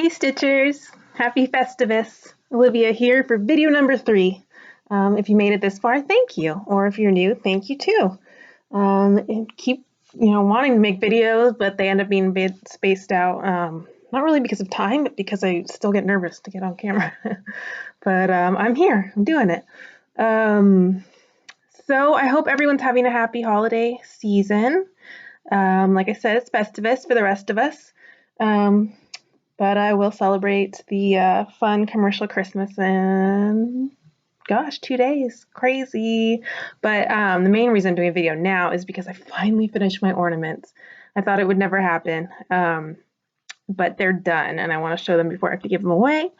Hey Stitchers! Happy Festivus! Olivia here for video number 3. If you made it this far, thank you. Or if you're new, thank you too. And keep wanting to make videos, but they end up being a bit spaced out. Not really because of time, but because I still get nervous to get on camera. But I'm here. I'm doing it. So I hope everyone's having a happy holiday season. Like I said, it's Festivus for the rest of us. But I will celebrate the fun commercial Christmas in, gosh, 2 days. Crazy. But the main reason I'm doing a video now is because I finally finished my ornaments. I thought it would never happen, but they're done, and I want to show them before I have to give them away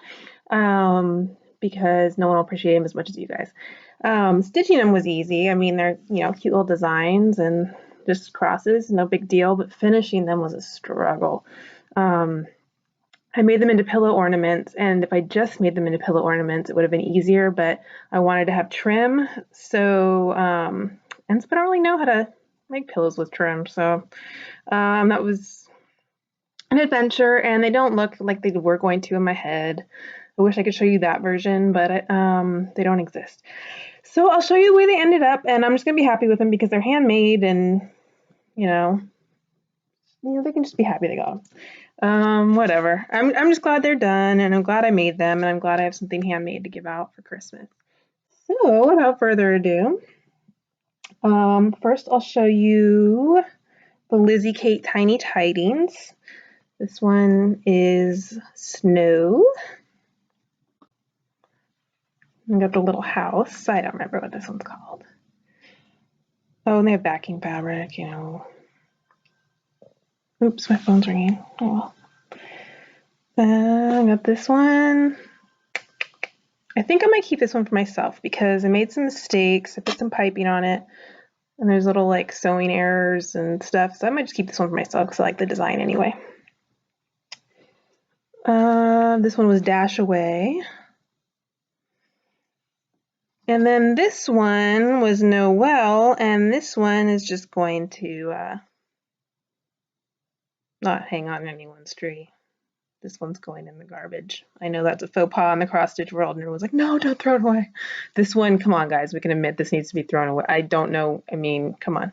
because no one will appreciate them as much as you guys. Stitching them was easy. I mean, they're, cute little designs and just crosses, no big deal, but finishing them was a struggle. I made them into pillow ornaments, and if I just made them into pillow ornaments, it would have been easier, but I wanted to have trim, so, but I don't really know how to make pillows with trim, so that was an adventure, and they don't look like they were going to in my head. I wish I could show you that version, but they don't exist. So I'll show you the way they ended up, and I'm just going to be happy with them because they're handmade, and, they can just be happy they got them. Whatever. I'm just glad they're done, and I'm glad I made them, and I'm glad I have something handmade to give out for Christmas. So without further ado, first I'll show you the Lizzie Kate Tiny Tidings. This one is snow. I got the little house. I don't remember what this one's called. Oh, and they have backing fabric, Oops, my phone's ringing. Oh well. I got this one. I think I might keep this one for myself because I made some mistakes. I put some piping on it, and there's little like sewing errors and stuff. So I might just keep this one for myself because I like the design anyway. This one was Dash Away. And then this one was Noel, and this one is just going to not hang on anyone's tree. This one's going in the garbage. I know that's a faux pas in the cross stitch world, and everyone's like, no, don't throw it away. This one, come on, guys, we can admit this needs to be thrown away. I don't know. I mean, come on.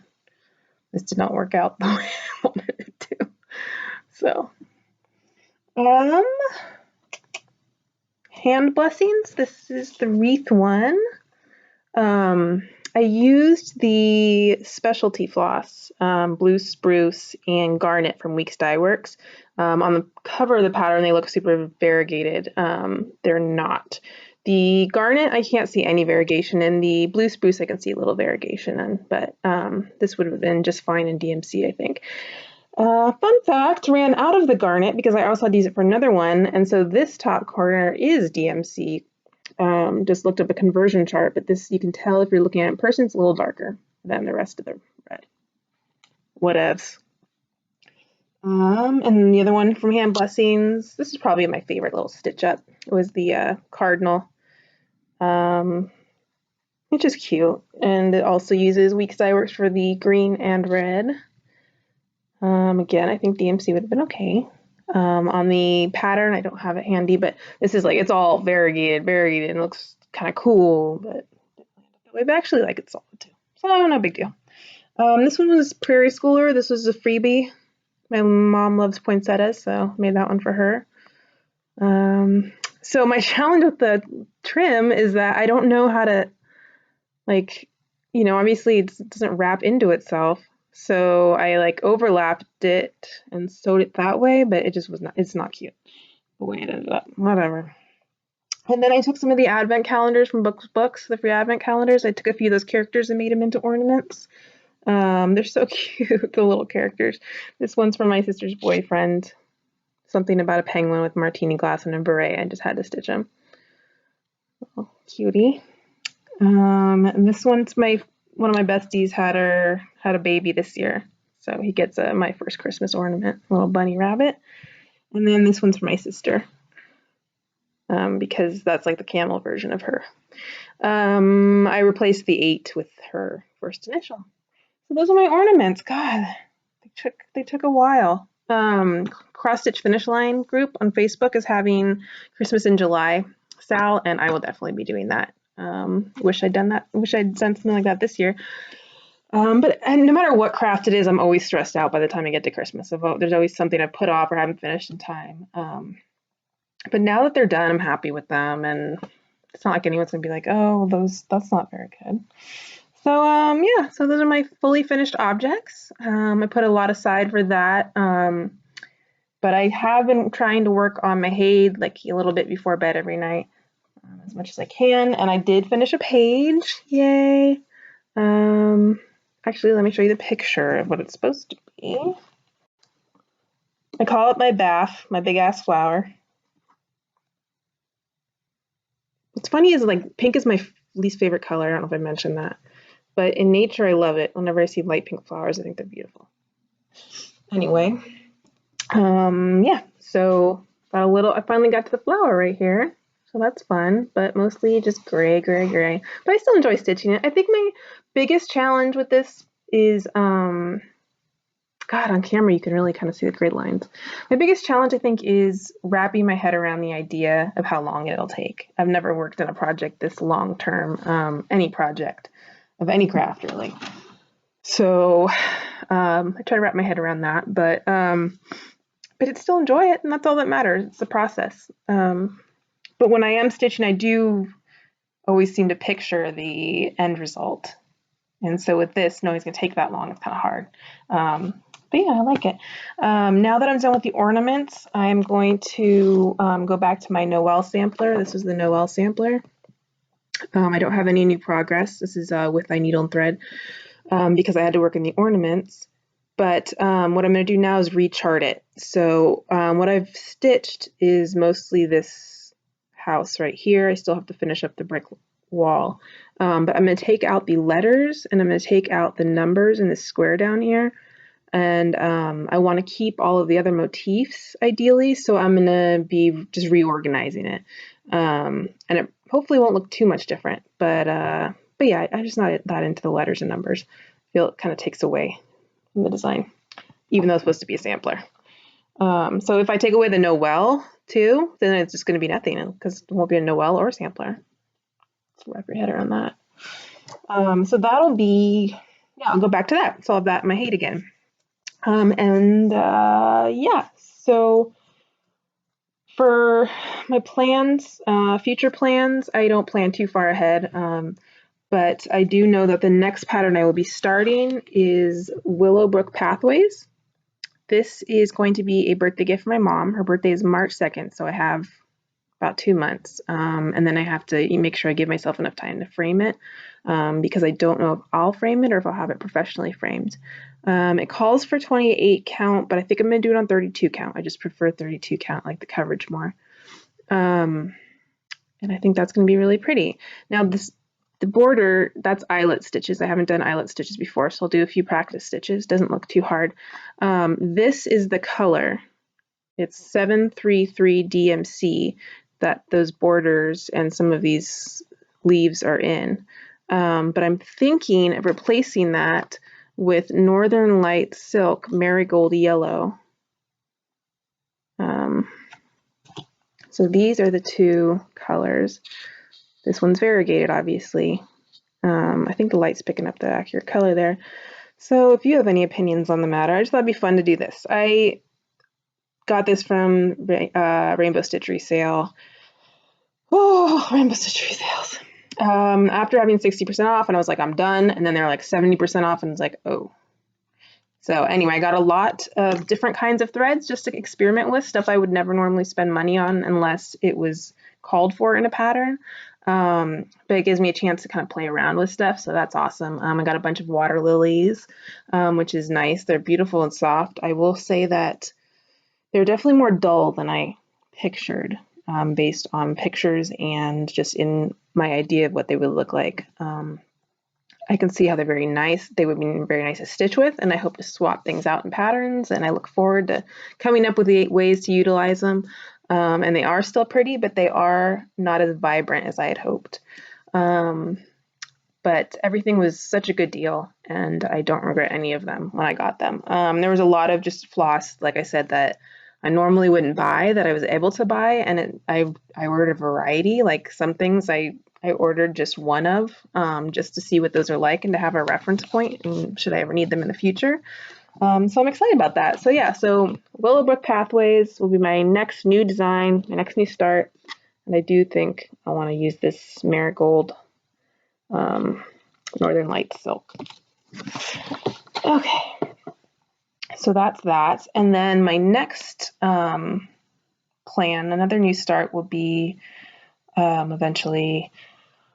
This did not work out the way I wanted it to. So, hand blessings. This is the wreath one. I used the specialty floss, blue spruce and garnet from Weeks Dye Works. On the cover of the pattern, they look super variegated. They're not. The garnet, I can't see any variegation in. The blue spruce, I can see a little variegation in, but this would have been just fine in DMC, I think. Fun fact, ran out of the garnet because I also had to use it for another one, and so this top corner is DMC. Just looked up a conversion chart, but this, you can tell if you're looking at it in person, it's a little darker than the rest of the red. Whatevs. And the other one from Hand Blessings, this is probably my favorite little stitch up. It was the Cardinal. It's just cute. And it also uses Weeks Dye Works for the green and red. Again, I think DMC would have been okay. On the pattern, I don't have it handy, but this is like, it's all variegated, and looks kind of cool, but I actually like it solid too. So no big deal. This one was Prairie Schooler. This was a freebie. My mom loves poinsettias, so I made that one for her. So my challenge with the trim is that I don't know how to, like, obviously it doesn't wrap into itself. So I like overlapped it and sewed it that way, but it just was not, it's not cute the way it ended up. Whatever. And then I took some of the advent calendars from Books, the free advent calendars. I took a few of those characters and made them into ornaments. They're so cute, the little characters. This one's from my sister's boyfriend. Something about a penguin with martini glass and a beret. I just had to stitch him. Oh, cutie. And this one's one of my besties had a baby this year, so he gets my first Christmas ornament, a little bunny rabbit. And then this one's for my sister, because that's like the camel version of her. I replaced the 8 with her first initial. So those are my ornaments. God, they took a while. Cross Stitch Finish Line group on Facebook is having Christmas in July sale, and I will definitely be doing that. Wish I'd done that. Wish I'd done something like that this year. But and no matter what craft it is, I'm always stressed out by the time I get to Christmas. So there's always something I put off or haven't finished in time. But now that they're done, I'm happy with them, and it's not like anyone's gonna be like, "Oh, that's not very good." So yeah, so those are my fully finished objects. I put a lot aside for that. But I have been trying to work on my HAID like a little bit before bed every night, as much as I can. And I did finish a page. Yay! Actually, let me show you the picture of what it's supposed to be. I call it my bath, my big ass flower. What's funny is like pink is my least favorite color. I don't know if I mentioned that, but in nature I love it. Whenever I see light pink flowers, I think they're beautiful. Anyway, yeah. So I finally got to the flower right here. So that's fun, but mostly just gray, gray, gray. But I still enjoy stitching it. I think my biggest challenge with this is God, on camera you can really kind of see the grid lines. My biggest challenge, I think, is wrapping my head around the idea of how long it'll take. I've never worked on a project this long term, any project of any craft really. So I try to wrap my head around that, but I'd still enjoy it, and that's all that matters. It's the process. But when I am stitching, I do always seem to picture the end result. And so with this, knowing it's going to take that long, it's kind of hard. But yeah, I like it. Now that I'm done with the ornaments, I'm going to go back to my Noel sampler. This is the Noel sampler. I don't have any new progress. This is with my needle and thread because I had to work in the ornaments. But what I'm going to do now is rechart it. So what I've stitched is mostly this house right here. I still have to finish up the brick wall. But I'm going to take out the letters and I'm going to take out the numbers in this square down here. And I want to keep all of the other motifs ideally, so I'm going to be just reorganizing it. And it hopefully won't look too much different, but yeah, I'm just not that into the letters and numbers. I feel it kind of takes away from the design, even though it's supposed to be a sampler. So if I take away the Noel too, then it's just going to be nothing because it won't be a Noel or a sampler. Let's wrap your head around that. So that'll be, yeah, I'll go back to that. So I'll have that in my HAID again. Yeah, so for my plans, future plans, I don't plan too far ahead, but I do know that the next pattern I will be starting is Willowbrook Pathways. This is going to be a birthday gift for my mom. Her birthday is March 2nd, so I have about 2 months. And then I have to make sure I give myself enough time to frame it because I don't know if I'll frame it or if I'll have it professionally framed. It calls for 28 count, but I think I'm going to do it on 32 count. I just prefer 32 count, like the coverage more. And I think that's going to be really pretty. Now the border, that's eyelet stitches. I haven't done eyelet stitches before, so I'll do a few practice stitches. Doesn't look too hard. This is the color. It's 733 DMC that those borders and some of these leaves are in. But I'm thinking of replacing that with Northern Light Silk Marigold Yellow. So these are the two colors. This one's variegated, obviously. I think the light's picking up the accurate color there. So if you have any opinions on the matter, I just thought it'd be fun to do this. I got this from Rainbow Stitch Resale. Oh, Rainbow Stitch Resales. After having 60% off, and I was like, I'm done. And then they're like 70% off, and it's like, oh. So anyway, I got a lot of different kinds of threads just to experiment with, stuff I would never normally spend money on unless it was called for in a pattern. But it gives me a chance to kind of play around with stuff, so that's awesome. I got a bunch of water lilies, which is nice. They're beautiful and soft. I will say that they're definitely more dull than I pictured, based on pictures and just in my idea of what they would look like. I can see how they're very nice. They would be very nice to stitch with, and I hope to swap things out in patterns, and I look forward to coming up with the 8 ways to utilize them. And they are still pretty, but they are not as vibrant as I had hoped. But but everything was such a good deal, and I don't regret any of them when I got them. There was a lot of just floss, like I said, that I normally wouldn't buy that I was able to buy, and I ordered a variety. Like some things I ordered just one of, just to see what those are like and to have a reference point, and should I ever need them in the future. So I'm excited about that. So yeah, so Willowbrook Pathways will be my next new design, my next new start. And I do think I want to use this marigold Northern Lights silk. Okay, so that's that. And then my next plan, another new start will be eventually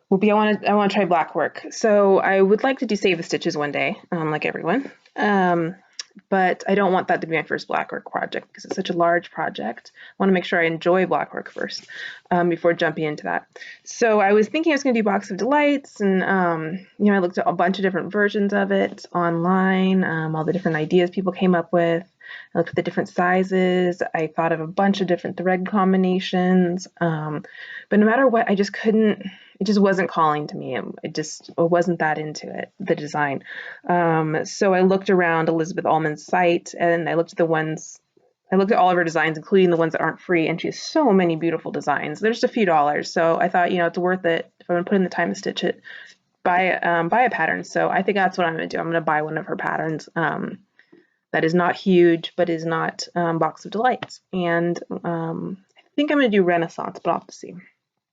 will be I want to try black work. So I would like to do Save the Stitches one day, like everyone. But I don't want that to be my first blackwork project because it's such a large project. I want to make sure I enjoy blackwork first before jumping into that. So I was thinking I was going to do Box of Delights, and I looked at a bunch of different versions of it online, all the different ideas people came up with. I looked at the different sizes. I thought of a bunch of different thread combinations, but no matter what, I just couldn't. It just wasn't calling to me. I wasn't that into it, the design. So I looked around Elizabeth Allman's site, and I looked at all of her designs, including the ones that aren't free, and she has so many beautiful designs. They're just a few dollars, so I thought, it's worth it if I'm gonna put in the time to stitch it. Buy a pattern. So I think that's what I'm gonna do. I'm gonna buy one of her patterns. That is not huge, but is not Box of Delights, and I think I'm gonna do Renaissance, but I'll have to see.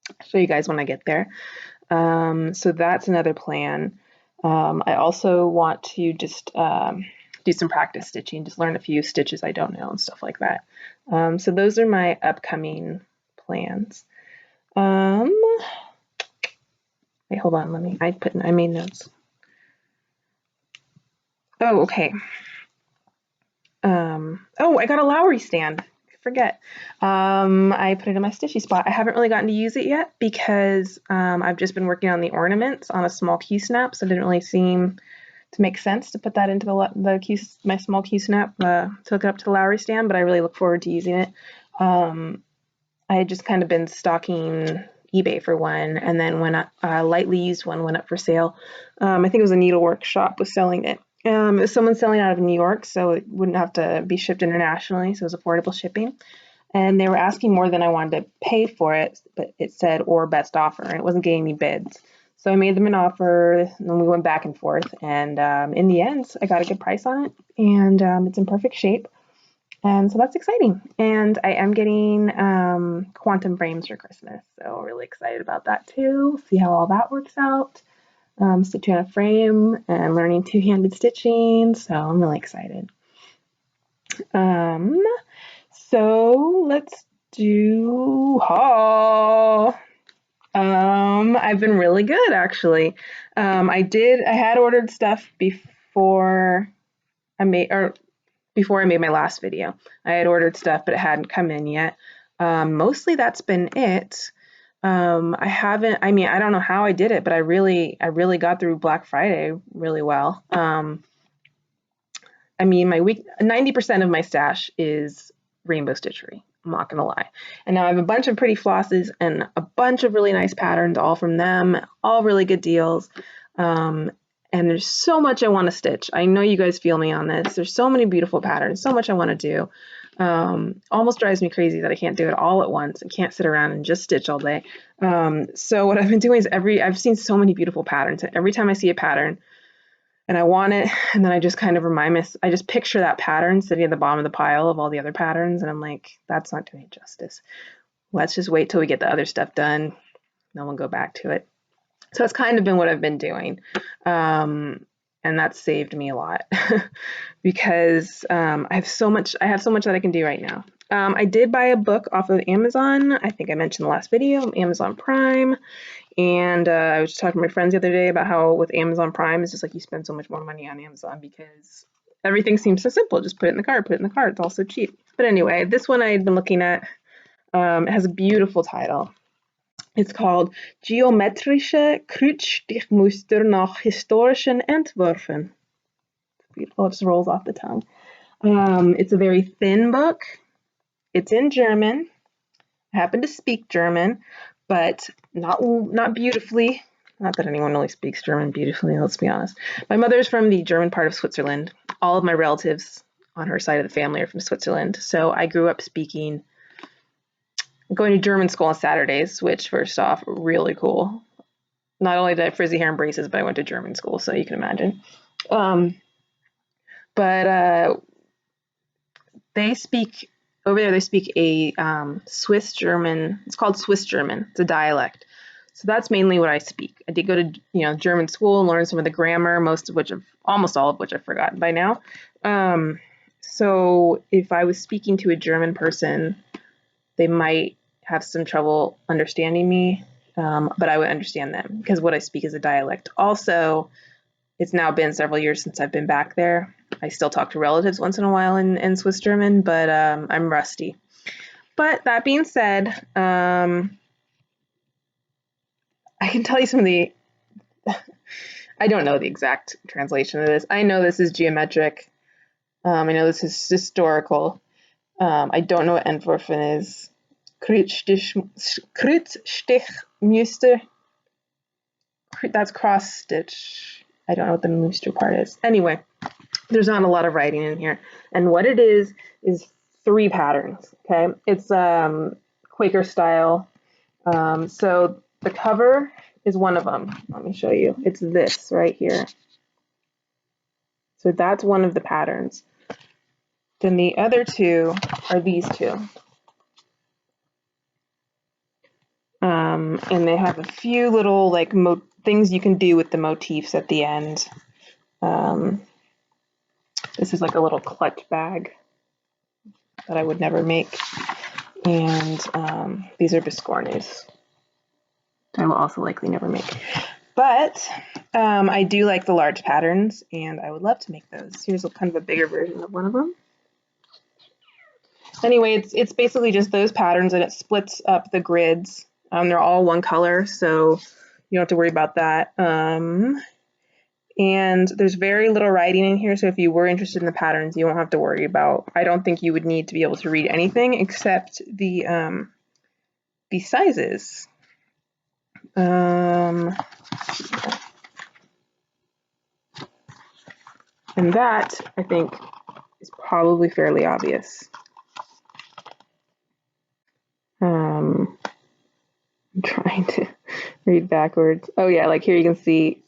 I'll show you guys when I get there. So that's another plan. I also want to just do some practice stitching, just learn a few stitches I don't know and stuff like that. So those are my upcoming plans. Wait, hold on. I made notes. Oh, okay. I got a Lowry stand. Forget. I put it in my stitchy spot. I haven't really gotten to use it yet because I've just been working on the ornaments on a small Q snap, so it didn't really seem to make sense to put that into my small Q snap to hook it up to the Lowry stand. But I really look forward to using it. I had just kind of been stalking eBay for one, and then when a lightly used one went up for sale, I think it was a needlework shop was selling it. It was someone selling out of New York, so it wouldn't have to be shipped internationally, so it was affordable shipping. And they were asking more than I wanted to pay for it, but it said or best offer, and it wasn't getting any bids. So I made them an offer, and then we went back and forth, and in the end, I got a good price on it, and it's in perfect shape. And so that's exciting. And I am getting quantum frames for Christmas, so really excited about that too. See how all that works out. Stitching on a frame and learning two-handed stitching, so I'm really excited. So let's do haul. I've been really good actually. I had ordered stuff before I made my last video. I had ordered stuff, but it hadn't come in yet. Mostly that's been it. I don't know how I did it, but I really got through Black Friday really well. My week, 90% of my stash is rainbow stitchery. I'm not gonna lie. And now I have a bunch of pretty flosses and a bunch of really nice patterns, all from them, all really good deals. And there's so much I want to stitch. I know you guys feel me on this. There's so many beautiful patterns, so much I want to do. Almost drives me crazy that I can't do it all at once and can't sit around and just stitch all day. So what I've been doing is I've seen so many beautiful patterns. Every time I see a pattern and I want it, and then I just kind of I just picture that pattern sitting at the bottom of the pile of all the other patterns, and I'm like, that's not doing it justice. Let's just wait till we get the other stuff done, then we'll go back to it. So that's kind of been what I've been doing. And that's saved me a lot because I have so much that I can do right now. I did buy a book off of Amazon. I think I mentioned in the last video, Amazon Prime. And I was just talking to my friends the other day about how with Amazon Prime, it's just like you spend so much more money on Amazon because everything seems so simple. Just put it in the cart, It's all so cheap. But anyway, this one I had been looking at, it has a beautiful title. It's called Geometrische Kreuzstichmuster nach historischen Entwürfen. Beautiful, it just rolls off the tongue. It's a very thin book. It's in German. I happen to speak German, but not beautifully. Not that anyone really speaks German beautifully, let's be honest. My mother's from the German part of Switzerland. All of my relatives on her side of the family are from Switzerland. So I grew up going to German school on Saturdays, which, first off, really cool. Not only did I have frizzy hair and braces, but I went to German school, so you can imagine. But they speak, over there, they speak a Swiss German. It's called Swiss German. It's a dialect. So that's mainly what I speak. I did go to German school and learn some of the grammar, almost all of which I've forgotten by now. So if I was speaking to a German person, they might have some trouble understanding me, but I would understand them because what I speak is a dialect. Also, it's now been several years since I've been back there. I still talk to relatives once in a while in Swiss German, but I'm rusty. But that being said, I can tell you some of the. I don't know the exact translation of this. I know this is geometric. I know this is historical. I don't know what Entwurfen is. Kreuzstichmuster. That's cross stitch. I don't know what the Muster part is. Anyway, there's not a lot of writing in here. And what it is 3 patterns. Okay, it's Quaker style. So the cover is one of them. Let me show you. It's this right here. So that's one of the patterns. Then the other 2 are these 2. And they have a few little like things you can do with the motifs at the end. This is like a little clutch bag that I would never make. And these are biscornes. I will also likely never make. But I do like the large patterns, and I would love to make those. Here's kind of a bigger version of one of them. Anyway, it's basically just those patterns, and it splits up the grids. They're all one color, so you don't have to worry about that. And there's very little writing in here, so if you were interested in the patterns, you won't have to worry about. I don't think you would need to be able to read anything except the sizes. And that, I think, is probably fairly obvious. I'm trying to read backwards. Oh yeah, like here you can see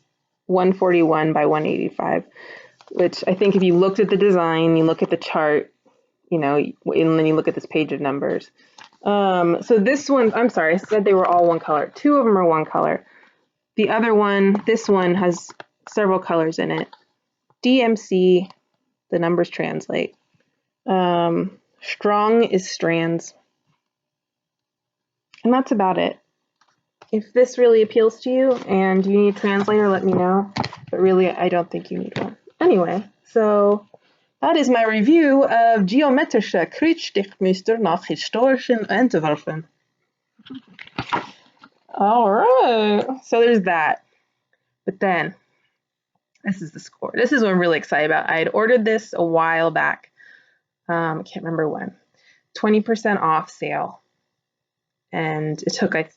141 by 185, which I think if you looked at the design, you look at the chart, and then you look at this page of numbers. So this one, I'm sorry, I said they were all one color. 2 of them are one color. The other one, this one has several colors in it. DMC, the numbers translate. Strong is strands. And that's about it. If this really appeals to you and you need a translator, let me know. But really, I don't think you need one. Anyway, so that is my review of geometrische Kreuzstichmuster nach historischen Entwürfen. All right, so there's that. But then, this is the score. This is what I'm really excited about. I had ordered this a while back. I can't remember when. 20% off sale. And it took, I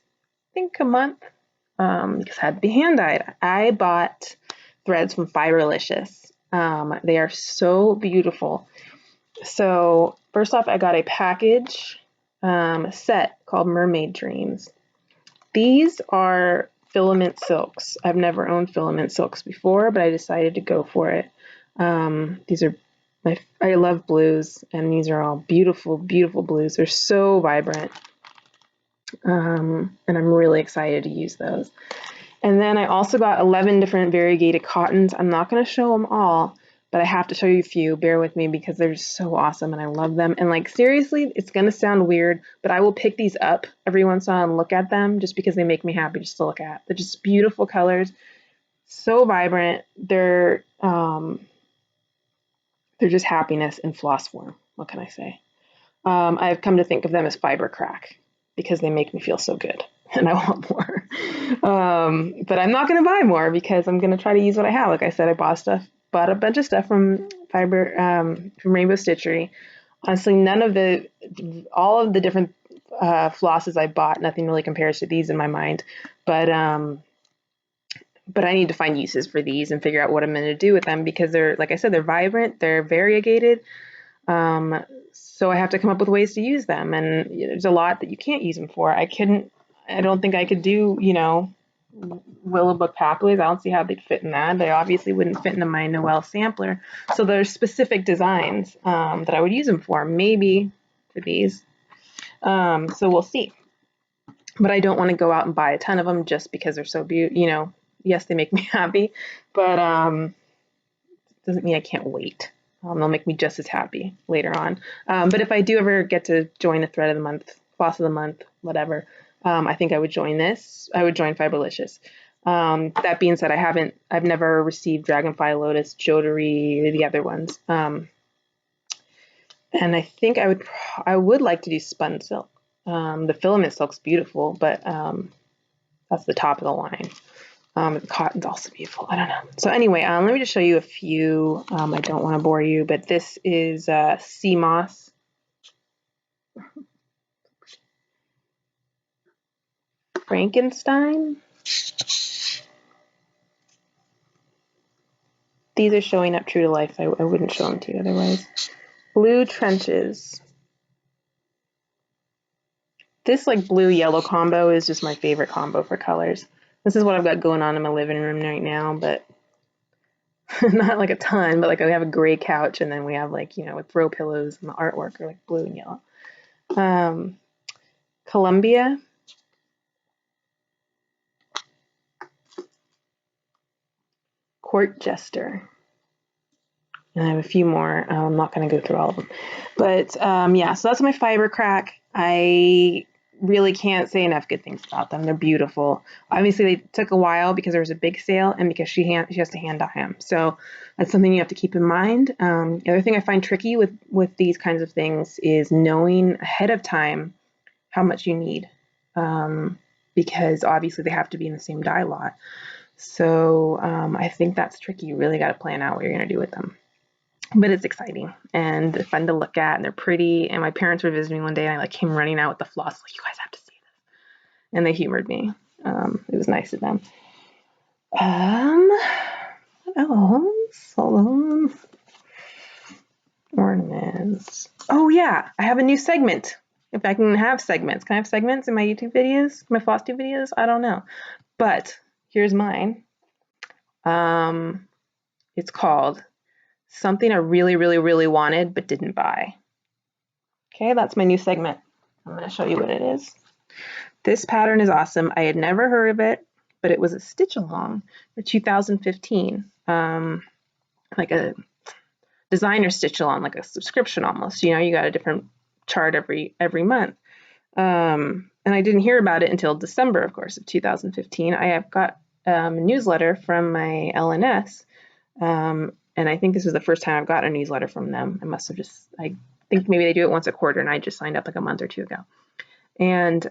think, a month because I had to be hand dyed. I bought threads from Fiberlicious. They are so beautiful. So first off, I got a package set called Mermaid Dreams. These are filament silks. I've never owned filament silks before, but I decided to go for it. These are I love blues, and these are all beautiful, beautiful blues. They're so vibrant. And I'm really excited to use those. And then I also got 11 different variegated cottons. I'm not going to show them all, but I have to show you a few. Bear with me because they're just so awesome and I love them. And like, seriously, it's going to sound weird, but I will pick these up every once in a while and look at them just because they make me happy just to look at. They're just beautiful colors, so vibrant. They're just happiness in floss form. What can I say? I've come to think of them as fiber crack because they make me feel so good and I want more. But I'm not going to buy more because I'm going to try to use what I have. Like I said, I bought a bunch of stuff from Rainbow Stitchery. Honestly, all of the different flosses I bought, nothing really compares to these in my mind. But but I need to find uses for these and figure out what I'm going to do with them because they're, like I said, they're vibrant, they're variegated. So I have to come up with ways to use them, and there's a lot that you can't use them for. I don't think I could do, willow book pathways. I don't see how they'd fit in that. They obviously wouldn't fit into my Noel sampler. So there's specific designs that I would use them for, maybe for these. So we'll see. But I don't want to go out and buy a ton of them just because they're so beautiful. Yes, they make me happy, but doesn't mean I can't wait. They'll make me just as happy later on. But if I do ever get to join a thread of the month, floss of the month, whatever, I think I would join this. I would join Fiberlicious. That being said, I've never received Dragonfly Lotus, Jodari, or the other ones. And I think I would like to do spun silk. The filament silk's beautiful, but that's the top of the line. The cotton's also beautiful. I don't know. So anyway, let me just show you a few. I don't want to bore you, but this is sea moss. Frankenstein. These are showing up true to life. I wouldn't show them to you otherwise. Blue trenches. This like blue yellow combo is just my favorite combo for colors. This is what I've got going on in my living room right now, but not like a ton, but like we have a gray couch and then we have like, with throw pillows and the artwork are like blue and yellow. Columbia. Court Jester. And I have a few more. I'm not going to go through all of them. But yeah, so that's my fiber crack. I really can't say enough good things about them. They're beautiful. Obviously, they took a while because there was a big sale and because she has to hand dye them. So that's something you have to keep in mind. The other thing I find tricky with these kinds of things is knowing ahead of time how much you need. Because obviously they have to be in the same dye lot. So I think that's tricky. You really got to plan out what you're going to do with them. But it's exciting and they're fun to look at and they're pretty. And my parents were visiting one day and I came running out with the floss, like, you guys have to see this. And they humored me. It was nice of them. What else? Hold on. Ornaments. Oh yeah, I have a new segment. If I can have segments. Can I have segments in my YouTube videos? My Flosstube videos? I don't know. But here's mine. It's called Something I Really, Really, Really Wanted But Didn't Buy. Okay, that's my new segment. I'm going to show you what it is. This pattern is awesome. I had never heard of it, but it was a stitch along for 2015. Like a designer stitch along, like a subscription almost. You got a different chart every month. And I didn't hear about it until December, of course, of 2015. I have got a newsletter from my LNS. And I think this was the first time I've gotten a newsletter from them. I think maybe they do it once a quarter and I just signed up like a month or two ago. And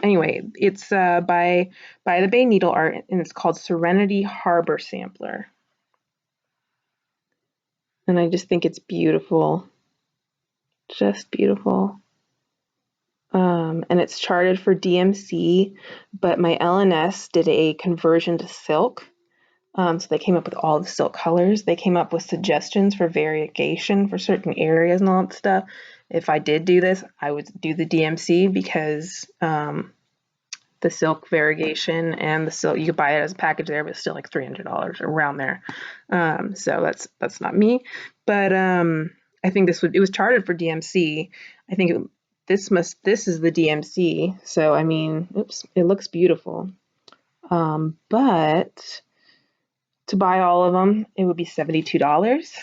anyway, it's by the Bay Needle Art and it's called Serenity Harbor Sampler. And I just think it's beautiful. Just beautiful. And it's charted for DMC, but my LNS did a conversion to silk. So they came up with all the silk colors. They came up with suggestions for variegation for certain areas and all that stuff. If I did do this, I would do the DMC because the silk variegation and the silk, you could buy it as a package there, but it's still like $300 around there. So that's not me. But I think it was charted for DMC. I think this is the DMC. So I mean, oops, it looks beautiful. But to buy all of them, it would be $72.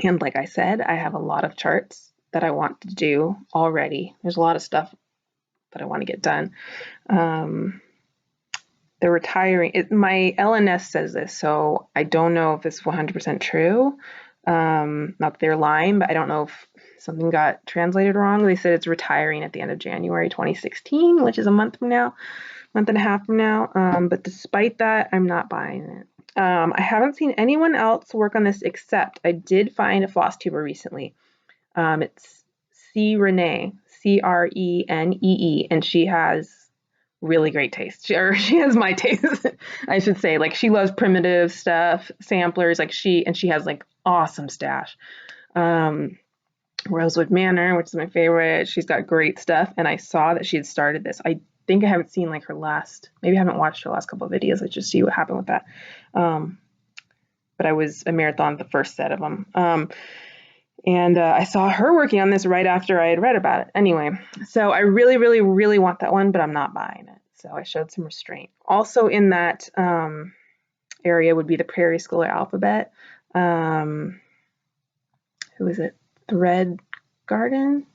And like I said, I have a lot of charts that I want to do already. There's a lot of stuff that I want to get done. They're retiring. My LNS says this, so I don't know if it's 100% true. Not that they're lying, but I don't know if something got translated wrong. They said it's retiring at the end of January 2016, which is a month and a half from now. But despite that, I'm not buying it. I haven't seen anyone else work on this except I did find a floss tuber recently. It's C. Renee, Creenee, and she has really great taste. She has my taste, I should say. Like she loves primitive stuff, samplers. Like she has like awesome stash. Um, Rosewood Manor, which is my favorite. She's got great stuff, and I saw that she had started this. I think I haven't seen like her last. Maybe I haven't watched her last couple of videos. Let's just see what happened with that. But I was a marathon the first set of them. And I saw her working on this right after I had read about it. Anyway, so I really, really, really want that one, but I'm not buying it. So I showed some restraint. Also in that area would be the Prairie Schooler Alphabet. Who is it? Thread Garden.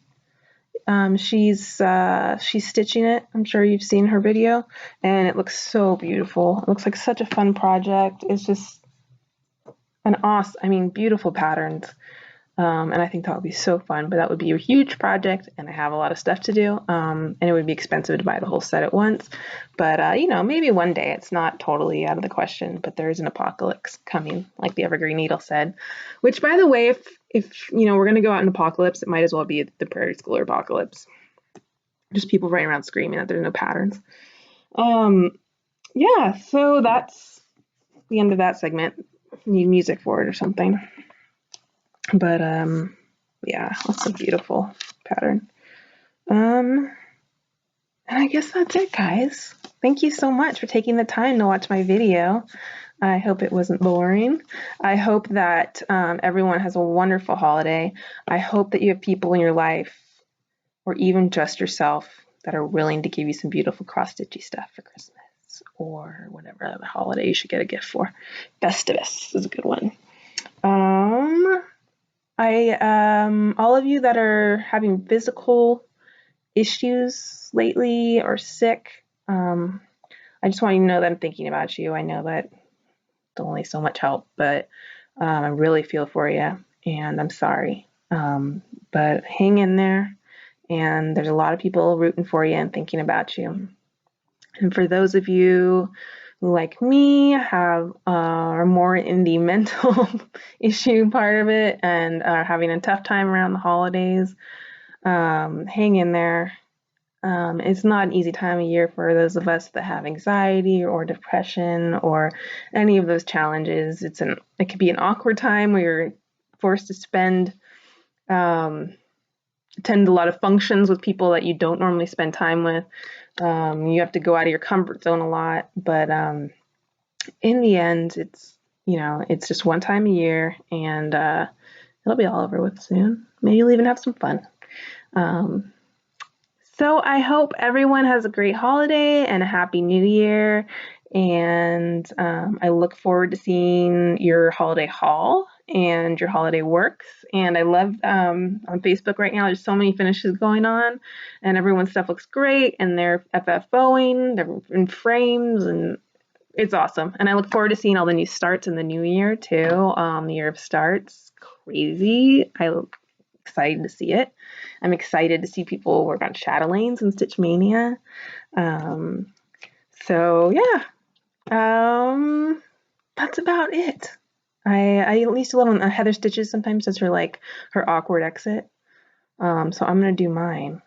She's stitching it. I'm sure you've seen her video, and it looks so beautiful. It looks like such a fun project. It's just an awesome, I mean, beautiful patterns. And I think that would be so fun, but that would be a huge project, and I have a lot of stuff to do. And it would be expensive to buy the whole set at once. But, you know, maybe one day. It's not totally out of the question, but there is an apocalypse coming, like the Evergreen Needle said. Which, by the way, if you know, we're going to go out in apocalypse, it might as well be the Prairie Schooler apocalypse. Just people running around screaming that there's no patterns. Yeah, so that's the end of that segment. Need music for it or something. But yeah, that's a beautiful pattern. And I guess that's it, guys. Thank you so much for taking the time to watch my video. I hope it wasn't boring. I hope that everyone has a wonderful holiday. I hope that you have people in your life, or even just yourself, that are willing to give you some beautiful cross-stitchy stuff for Christmas or whatever other holiday you should get a gift for. Festivus is a good one. All of you that are having physical issues lately or sick, I just want you to know that I'm thinking about you. I know that it's only so much help, but I really feel for you, and I'm sorry. But hang in there, and there's a lot of people rooting for you and thinking about you. And for those of you who, like me, are more in the mental issue part of it and are having a tough time around the holidays, hang in there. It's not an easy time of year for those of us that have anxiety or depression or any of those challenges. It could be an awkward time where you're forced to attend a lot of functions with people that you don't normally spend time with. You have to go out of your comfort zone a lot, but in the end, it's just one time a year, and it'll be all over with soon. Maybe you'll even have some fun. So I hope everyone has a great holiday and a happy new year. And I look forward to seeing your holiday haul and your holiday works. And I love on Facebook right now, there's so many finishes going on, and everyone's stuff looks great, and they're FFOing, they're in frames, and it's awesome. And I look forward to seeing all the new starts in the new year too. The year of starts, crazy. I'm excited to see it. I'm excited to see people work on chatelaines and Stitch Mania. So yeah, that's about it. I at least love when Heather stitches sometimes does her awkward exit. So I'm gonna do mine.